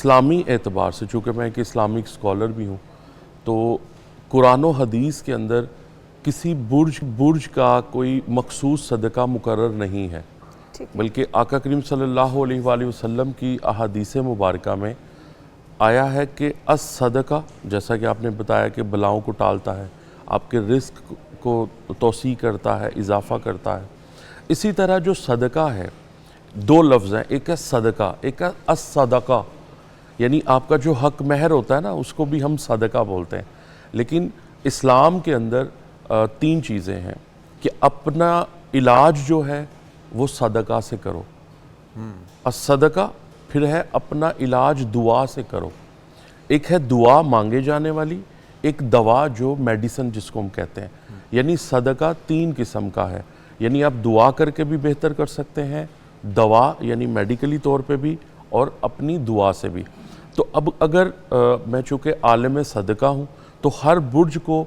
اسلامی اعتبار سے، چونکہ میں ایک اسلامک اسکالر بھی ہوں، تو قرآن و حدیث کے اندر کسی برج کا کوئی مخصوص صدقہ مقرر نہیں ہے، بلکہ آقا کریم صلی اللہ علیہ وآلہ وسلم کی احادیث مبارکہ میں آیا ہے کہ الصدقہ، جیسا کہ آپ نے بتایا کہ بلاؤں کو ٹالتا ہے، آپ کے رزق کو توسیع کرتا ہے، اضافہ کرتا ہے، اسی طرح جو صدقہ ہے، دو لفظ ہیں، ایک ہے صدقہ، ایک ہے الصدقہ، یعنی آپ کا جو حق مہر ہوتا ہے نا، اس کو بھی ہم صدقہ بولتے ہیں، لیکن اسلام کے اندر تین چیزیں ہیں کہ اپنا علاج جو ہے وہ صدقہ سے کرو، الصدقہ، پھر ہے اپنا علاج دعا سے کرو، ایک ہے دعا مانگے جانے والی، ایک دوا جو میڈیسن جس کو ہم کہتے ہیں، یعنی صدقہ تین قسم کا ہے، یعنی آپ دعا کر کے بھی بہتر کر سکتے ہیں، دوا یعنی میڈیکلی طور پہ بھی، اور اپنی دعا سے بھی۔ تو اب اگر میں چونکہ عالم صدقہ ہوں تو ہر برج کو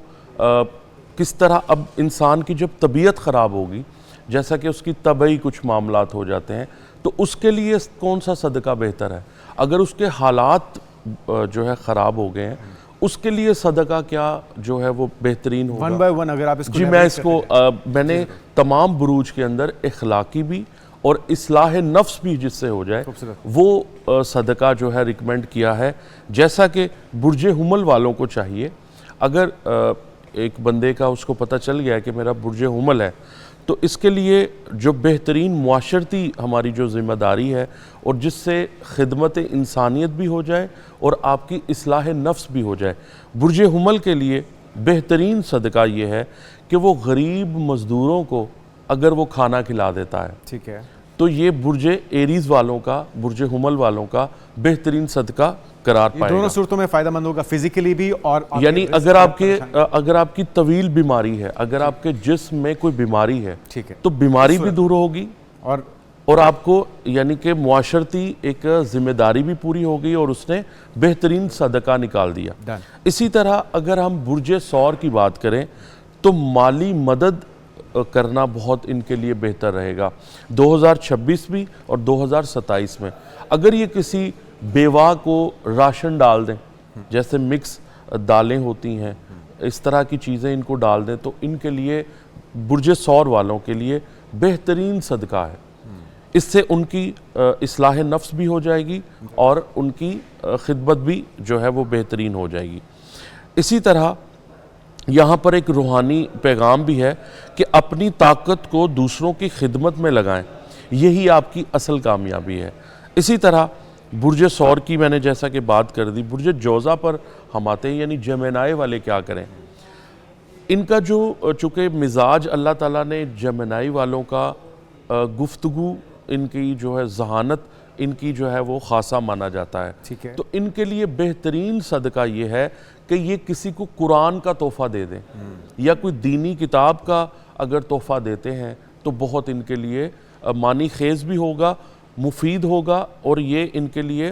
کس طرح، اب انسان کی جب طبیعت خراب ہوگی، جیسا کہ اس کی طبعی کچھ معاملات ہو جاتے ہیں، تو اس کے لیے کون سا صدقہ بہتر ہے؟ اگر اس کے حالات جو ہے خراب ہو گئے ہیں، اس کے لیے صدقہ کیا جو ہے وہ بہترین ہوگا؟ ون بائی ون اگر آپ اس کو جی، میں نے تمام بروج کے اندر اخلاقی بھی اور اصلاح نفس بھی جس سے ہو جائے وہ صدقہ جو ہے ریکمینڈ کیا ہے، جیسا کہ برج حمل والوں کو چاہیے، اگر ایک بندے کا اس کو پتہ چل گیا ہے کہ میرا برج حمل ہے، تو اس کے لیے جو بہترین معاشرتی ہماری جو ذمہ داری ہے، اور جس سے خدمت انسانیت بھی ہو جائے اور آپ کی اصلاح نفس بھی ہو جائے، برج حمل کے لیے بہترین صدقہ یہ ہے کہ وہ غریب مزدوروں کو اگر وہ کھانا کھلا دیتا ہے، ٹھیک ہے، تو یہ برج ایریز والوں کا، برج حمل والوں کا بہترین صدقہ قرار پائے گا۔ دونوں صورتوں میں فائدہ مند ہوگا، فزیکلی بھی اور یعنی اگر آپ کی طویل بیماری ہے، اگر آپ کے جسم میں کوئی بیماری ہے، تو بیماری بھی دور ہوگی، اور آپ کو یعنی کہ معاشرتی ایک ذمہ داری بھی پوری ہوگی، اور اس نے بہترین صدقہ نکال دیا۔ اسی طرح اگر ہم برج ثور کی بات کریں تو مالی مدد کرنا بہت ان کے لیے بہتر رہے گا، 2026 بھی اور 2027 میں۔ اگر یہ کسی بیوہ کو راشن ڈال دیں، جیسے مکس دالیں ہوتی ہیں، اس طرح کی چیزیں ان کو ڈال دیں، تو ان کے لیے برج ثور والوں کے لیے بہترین صدقہ ہے۔ اس سے ان کی اصلاح نفس بھی ہو جائے گی اور ان کی خدمت بھی جو ہے وہ بہترین ہو جائے گی۔ اسی طرح یہاں پر ایک روحانی پیغام بھی ہے کہ اپنی طاقت کو دوسروں کی خدمت میں لگائیں، یہی آپ کی اصل کامیابی ہے۔ اسی طرح برج ثور کی میں نے جیسا کہ بات کر دی، برج جوزہ پر ہم آتے ہیں، یعنی جیمنائی والے کیا کریں؟ ان کا جو چونکہ مزاج اللہ تعالیٰ نے جیمنائی والوں کا گفتگو، ان کی جو ہے ذہانت، ان کی جو ہے وہ خاصا مانا جاتا ہے، تو ان کے لیے بہترین صدقہ یہ ہے کہ یہ کسی کو قرآن کا تحفہ دے دیں، یا کوئی دینی کتاب کا اگر تحفہ دیتے ہیں تو بہت ان کے لیے معنی خیز بھی ہوگا، مفید ہوگا، اور یہ ان کے لیے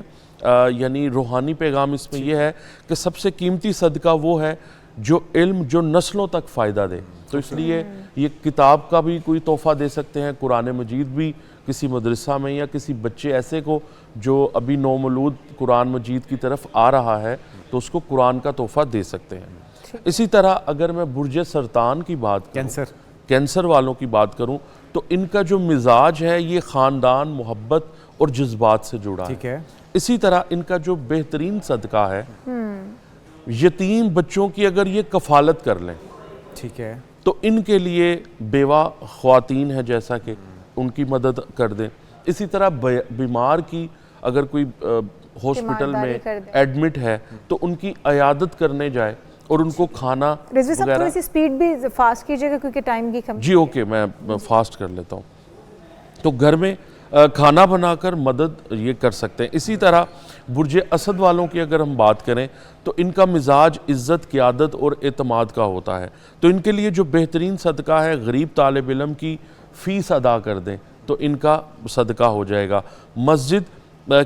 یعنی روحانی پیغام اس میں یہ ہے کہ سب سے قیمتی صدقہ وہ ہے جو علم جو نسلوں تک فائدہ دے۔ تو اس لیے یہ کتاب کا بھی کوئی تحفہ دے سکتے ہیں، قرآن مجید بھی کسی مدرسہ میں، یا کسی بچے ایسے کو جو ابھی نومولود قرآن مجید کی طرف آ رہا ہے تو اس کو قرآن کا تحفہ دے سکتے ہیں۔ اسی طرح اگر میں برج سرطان کی بات کروں، کینسر والوں کی بات کروں، تو ان کا جو مزاج ہے یہ خاندان، محبت اور جذبات سے جڑا ہے۔ اسی طرح ان کا جو بہترین صدقہ ہے، یتیم بچوں کی اگر یہ کفالت کر لیں، ٹھیک ہے، تو ان کے لیے بیوہ خواتین ہیں جیسا کہ ان کی مدد کر دیں۔ اسی طرح بیمار کی اگر کوئی ہاسپٹل میں ایڈمٹ ہے تو ان کی عیادت کرنے جائے اور ان کو کھانا رضوی صاحب تھوڑی سی سپیڈ بھی فاسٹ کیجئے گا کیونکہ ٹائم کی کمی۔ جی اوکے، میں فاسٹ کر لیتا ہوں۔ تو گھر میں کھانا بنا کر مدد یہ کر سکتے ہیں۔ اسی طرح برج اسد والوں کی اگر ہم بات کریں تو ان کا مزاج عزت، قیادت اور اعتماد کا ہوتا ہے، تو ان کے لیے جو بہترین صدقہ ہے، غریب طالب علم کی فیس ادا کر دیں تو ان کا صدقہ ہو جائے گا، مسجد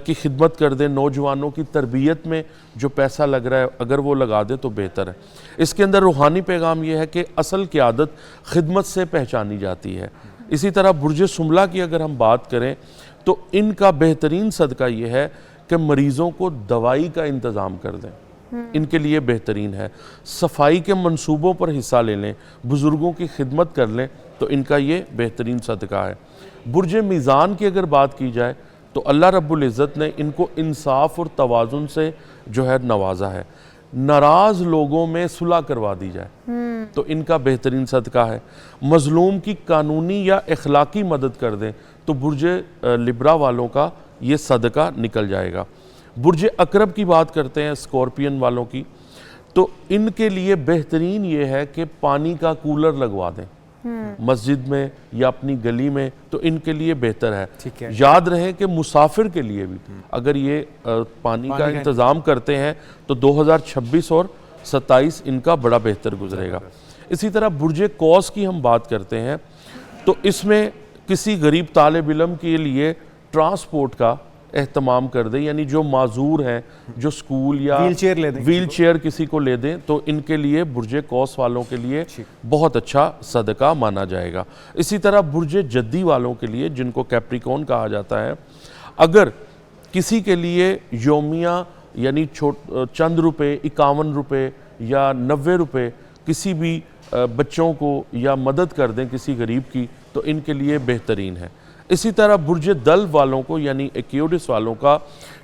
کی خدمت کر دیں، نوجوانوں کی تربیت میں جو پیسہ لگ رہا ہے اگر وہ لگا دیں تو بہتر ہے۔ اس کے اندر روحانی پیغام یہ ہے کہ اصل قیادت خدمت سے پہچانی جاتی ہے۔ اسی طرح برج سملہ کی اگر ہم بات کریں تو ان کا بہترین صدقہ یہ ہے کہ مریضوں کو دوائی کا انتظام کر دیں، ان کے لیے بہترین ہے۔ صفائی کے منصوبوں پر حصہ لے لیں، بزرگوں کی خدمت کر لیں، تو ان کا یہ بہترین صدقہ ہے۔ برج میزان کی اگر بات کی جائے تو اللہ رب العزت نے ان کو انصاف اور توازن سے جو ہے نوازا ہے۔ ناراض لوگوں میں صلح کروا دی جائے تو ان کا بہترین صدقہ ہے۔ مظلوم کی قانونی یا اخلاقی مدد کر دیں تو برج لبرا والوں کا یہ صدقہ نکل جائے گا۔ برج عقرب کی بات کرتے ہیں، اسکورپین والوں کی، تو ان کے لیے بہترین یہ ہے کہ پانی کا کولر لگوا دیں مسجد میں یا اپنی گلی میں، تو ان کے لیے بہتر ہے۔ یاد رہے کہ مسافر کے لیے بھی اگر یہ پانی کا انتظام کرتے ہیں تو 2026 اور 27 ان کا بڑا بہتر گزرے گا۔ اسی طرح برج قوس کی ہم بات کرتے ہیں تو اس میں کسی غریب طالب علم کے لیے ٹرانسپورٹ کا اہتمام کر دیں، یعنی جو معذور ہیں، جو سکول یا ویل چیئر کسی کو لے دیں، تو ان کے لیے برج قوس والوں کے لیے بہت اچھا صدقہ مانا جائے گا۔ اسی طرح برج جدی والوں کے لیے، جن کو کیپریکون کہا جاتا ہے، اگر کسی کے لیے یومیہ یعنی چند روپے، 51 روپے یا 90 روپے کسی بھی بچوں کو یا مدد کر دیں کسی غریب کی، تو ان کے لیے بہترین ہے۔ اسی طرح برج دلو والوں کو یعنی ایکیوڈس والوں کا،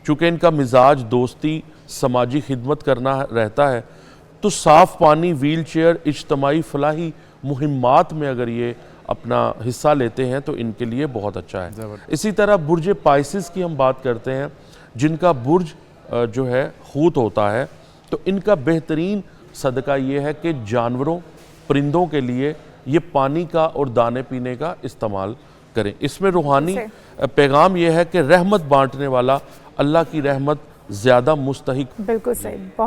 چونکہ ان کا مزاج دوستی، سماجی خدمت کرنا رہتا ہے، تو صاف پانی، ویل چیئر، اجتماعی فلاحی مہمات میں اگر یہ اپنا حصہ لیتے ہیں تو ان کے لیے بہت اچھا ہے۔ اسی طرح برج پائسس کی ہم بات کرتے ہیں، جن کا برج جو ہے حوت ہوتا ہے، تو ان کا بہترین صدقہ یہ ہے کہ جانوروں، پرندوں کے لیے یہ پانی کا اور دانے پینے کا استعمال کریں۔ اس میں روحانی پیغام یہ ہے کہ رحمت بانٹنے والا اللہ کی رحمت زیادہ مستحق۔ بالکل صحیح۔